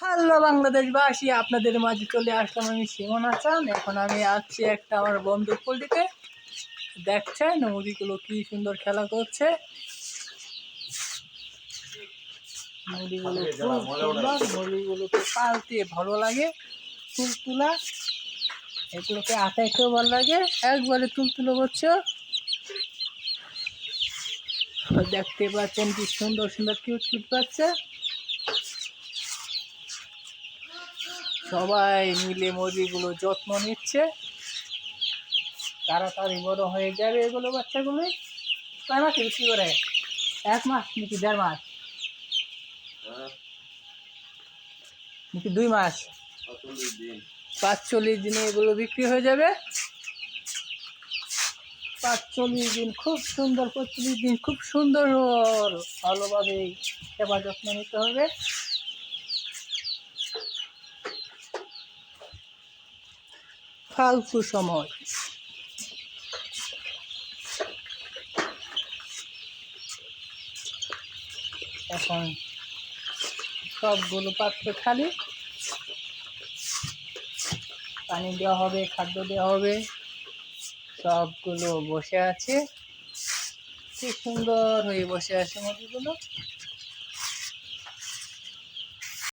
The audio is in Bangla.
হ্যালো বাংলাদেশবাসী, আপনাদের মাঝে চলে আসলাম আমি সিমন হাসান। এখন আমি আসছি একটা আমার বন্ধুর পোল্ট্রিতে। দেখছেন মুরগিগুলো কি সুন্দর খেলা করছে। মুরগিগুলো খুব সুন্দর, মুরগিগুলোকে পালতে ভালো লাগে, তুলতুলা। এগুলোকে আটাইতেও ভালো লাগে, একবারে তুলতুলো করছে। দেখতে পাচ্ছেন কি সুন্দর সুন্দর কিউট কিউট পাচ্ছে। সবাই মিলে মুরগিগুলো যত্ন নিচ্ছে, তাড়াতাড়ি বড় হয়ে যাবে এগুলো বাচ্চাগুলো। কয় মাস বিক্রি করে? 1 মাস নাকি 1.5 মাস নাকি 2 মাস? 45 দিনে এগুলো বিক্রি হয়ে যাবে। 45 দিন খুব সুন্দর, 45 দিন খুব সুন্দর ভালোভাবে সেবা যত্ন নিতে হবে। ফালতু সময় এখন সবগুলো পাত্র খালি, পানি দেওয়া হবে, খাদ্য দেওয়া হবে। সবগুলো বসে আছে, কি সুন্দর হয়ে বসে আছে মুরগিগুলো।